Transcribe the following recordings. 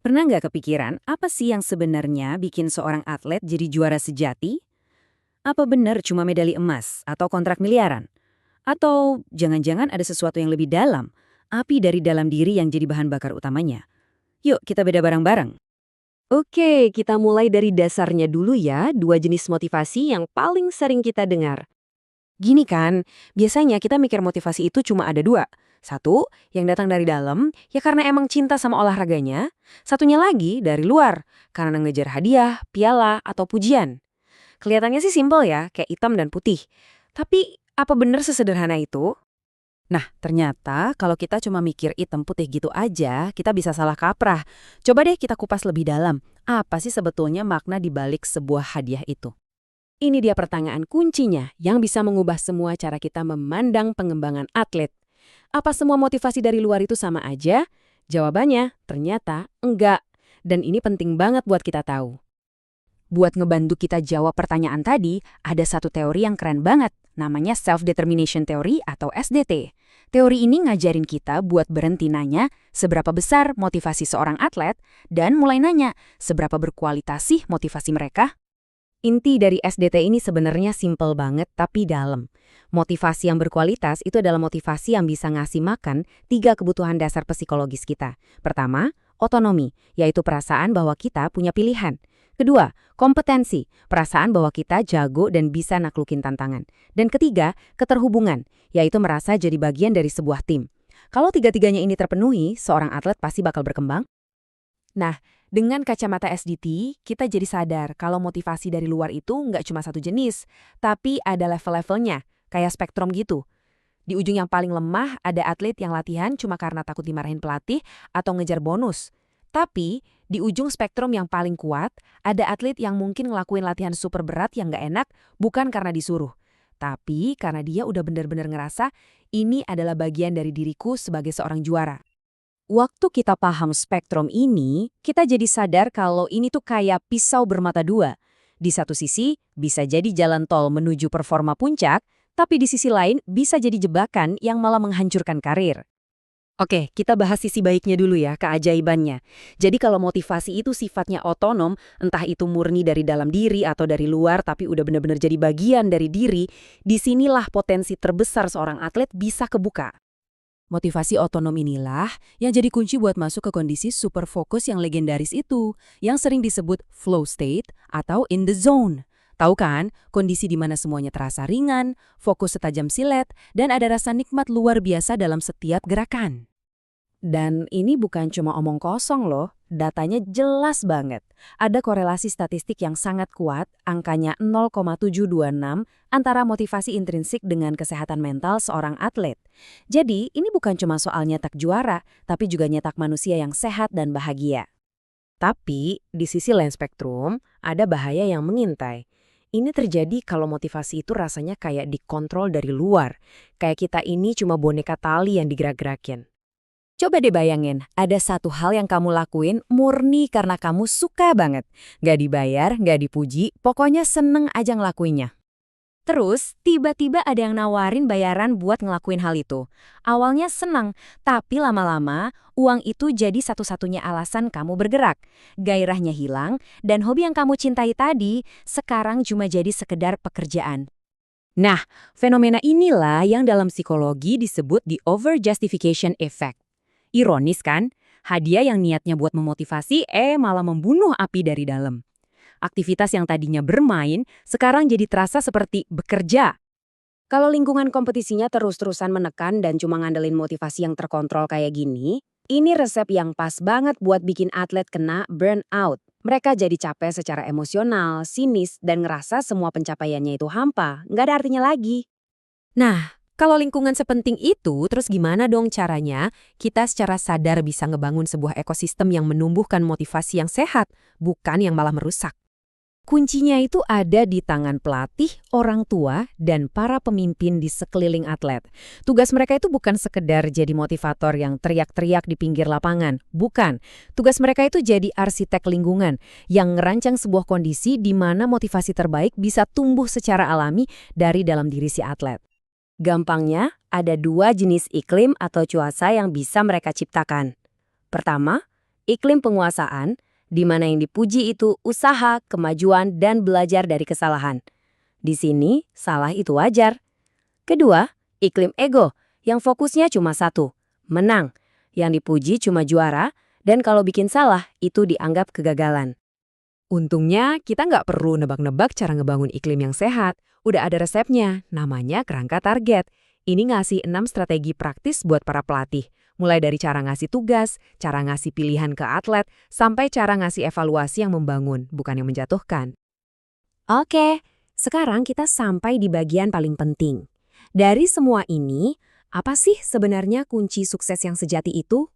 Pernah nggak kepikiran apa sih yang sebenarnya bikin seorang atlet jadi juara sejati? Apa benar cuma medali emas atau kontrak miliaran? Atau jangan-jangan ada sesuatu yang lebih dalam, api dari dalam diri yang jadi bahan bakar utamanya? Yuk kita beda bareng-bareng. Oke, kita mulai dari dasarnya dulu ya, dua jenis motivasi yang paling sering kita dengar. Gini kan, biasanya kita mikir motivasi itu cuma ada dua. Satu, yang datang dari dalam, ya karena emang cinta sama olahraganya. Satunya lagi dari luar, karena ngejar hadiah, piala, atau pujian. Kelihatannya sih simpel ya, kayak hitam dan putih. Tapi, apa bener sesederhana itu? Nah, ternyata kalau kita cuma mikir hitam putih gitu aja, kita bisa salah kaprah. Coba deh kita kupas lebih dalam. Apa sih sebetulnya makna di balik sebuah hadiah itu? Ini dia pertanyaan kuncinya yang bisa mengubah semua cara kita memandang pengembangan atlet. Apa semua motivasi dari luar itu sama aja? Jawabannya ternyata enggak. Dan ini penting banget buat kita tahu. Buat ngebantu kita jawab pertanyaan tadi, ada satu teori yang keren banget, namanya Self-Determination Theory atau SDT. Teori ini ngajarin kita buat berhenti nanya seberapa besar motivasi seorang atlet dan mulai nanya seberapa berkualitas sih motivasi mereka. Inti dari SDT ini sebenarnya simpel banget tapi dalam. Motivasi yang berkualitas itu adalah motivasi yang bisa ngasih makan 3 kebutuhan dasar psikologis kita. Pertama, otonomi, yaitu perasaan bahwa kita punya pilihan. Kedua, kompetensi, perasaan bahwa kita jago dan bisa naklukin tantangan. Dan ketiga, keterhubungan, yaitu merasa jadi bagian dari sebuah tim. Kalau tiga-tiganya ini terpenuhi, seorang atlet pasti bakal berkembang. Nah, dengan kacamata SDT, kita jadi sadar kalau motivasi dari luar itu nggak cuma satu jenis, tapi ada level-levelnya, kayak spektrum gitu. Di ujung yang paling lemah, ada atlet yang latihan cuma karena takut dimarahin pelatih atau ngejar bonus. Tapi, di ujung spektrum yang paling kuat, ada atlet yang mungkin ngelakuin latihan super berat yang nggak enak bukan karena disuruh. Tapi karena dia udah benar-benar ngerasa, ini adalah bagian dari diriku sebagai seorang juara. Waktu kita paham spektrum ini, kita jadi sadar kalau ini tuh kayak pisau bermata dua. Di satu sisi, bisa jadi jalan tol menuju performa puncak, tapi di sisi lain bisa jadi jebakan yang malah menghancurkan karir. Oke, kita bahas sisi baiknya dulu ya, keajaibannya. Jadi kalau motivasi itu sifatnya otonom, entah itu murni dari dalam diri atau dari luar, tapi udah benar-benar jadi bagian dari diri, disinilah potensi terbesar seorang atlet bisa kebuka. Motivasi otonom inilah yang jadi kunci buat masuk ke kondisi super fokus yang legendaris itu, yang sering disebut flow state atau in the zone. Tahu kan, kondisi di mana semuanya terasa ringan, fokus setajam silet, dan ada rasa nikmat luar biasa dalam setiap gerakan. Dan ini bukan cuma omong kosong loh, datanya jelas banget. Ada korelasi statistik yang sangat kuat, angkanya 0,726 antara motivasi intrinsik dengan kesehatan mental seorang atlet. Jadi, ini bukan cuma soal nyetak juara, tapi juga nyetak manusia yang sehat dan bahagia. Tapi, di sisi lain spektrum, ada bahaya yang mengintai. Ini terjadi kalau motivasi itu rasanya kayak dikontrol dari luar. Kayak kita ini cuma boneka tali yang digerak-gerakin. Coba deh bayangin, ada satu hal yang kamu lakuin murni karena kamu suka banget. Nggak dibayar, nggak dipuji, pokoknya seneng aja ngelakuinnya. Terus, tiba-tiba ada yang nawarin bayaran buat ngelakuin hal itu. Awalnya senang, tapi lama-lama uang itu jadi satu-satunya alasan kamu bergerak. Gairahnya hilang, dan hobi yang kamu cintai tadi sekarang cuma jadi sekedar pekerjaan. Nah, fenomena inilah yang dalam psikologi disebut the over-justification effect. Ironis kan? Hadiah yang niatnya buat memotivasi, malah membunuh api dari dalam. Aktivitas yang tadinya bermain, sekarang jadi terasa seperti bekerja. Kalau lingkungan kompetisinya terus-terusan menekan dan cuma ngandelin motivasi yang terkontrol kayak gini, ini resep yang pas banget buat bikin atlet kena burnout. Mereka jadi capek secara emosional, sinis, dan ngerasa semua pencapaiannya itu hampa, nggak ada artinya lagi. Nah, kalau lingkungan sepenting itu, terus gimana dong caranya kita secara sadar bisa ngebangun sebuah ekosistem yang menumbuhkan motivasi yang sehat, bukan yang malah merusak? Kuncinya itu ada di tangan pelatih, orang tua, dan para pemimpin di sekeliling atlet. Tugas mereka itu bukan sekedar jadi motivator yang teriak-teriak di pinggir lapangan. Bukan. Tugas mereka itu jadi arsitek lingkungan yang ngerancang sebuah kondisi di mana motivasi terbaik bisa tumbuh secara alami dari dalam diri si atlet. Gampangnya, ada 2 jenis iklim atau cuaca yang bisa mereka ciptakan. Pertama, Iklim penguasaan, di mana yang dipuji itu usaha, kemajuan, dan belajar dari kesalahan. Di sini, salah itu wajar. Kedua, iklim ego, yang fokusnya cuma satu, menang. Yang dipuji cuma juara, dan kalau bikin salah, itu dianggap kegagalan. Untungnya, kita nggak perlu nebak-nebak cara ngebangun iklim yang sehat. Udah ada resepnya, namanya kerangka target. Ini ngasih 6 strategi praktis buat para pelatih. Mulai dari cara ngasih tugas, cara ngasih pilihan ke atlet, sampai cara ngasih evaluasi yang membangun, bukan yang menjatuhkan. Oke, sekarang kita sampai di bagian paling penting. Dari semua ini, apa sih sebenarnya kunci sukses yang sejati itu?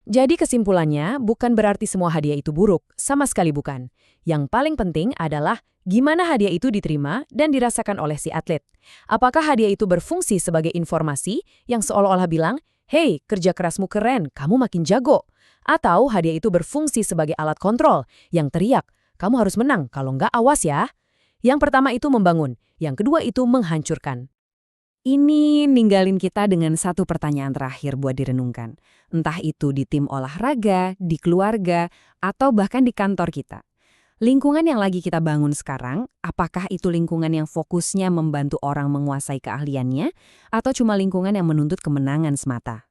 Jadi kesimpulannya, bukan berarti semua hadiah itu buruk, sama sekali bukan. Yang paling penting adalah gimana hadiah itu diterima dan dirasakan oleh si atlet. Apakah hadiah itu berfungsi sebagai informasi yang seolah-olah bilang, "Hei, kerja kerasmu keren, kamu makin jago." Atau hadiah itu berfungsi sebagai alat kontrol yang teriak, "Kamu harus menang, kalau nggak awas ya." Yang pertama itu membangun, yang kedua itu menghancurkan. Ini ninggalin kita dengan satu pertanyaan terakhir buat direnungkan. Entah itu di tim olahraga, di keluarga, atau bahkan di kantor kita. Lingkungan yang lagi kita bangun sekarang, apakah itu lingkungan yang fokusnya membantu orang menguasai keahliannya, atau cuma lingkungan yang menuntut kemenangan semata?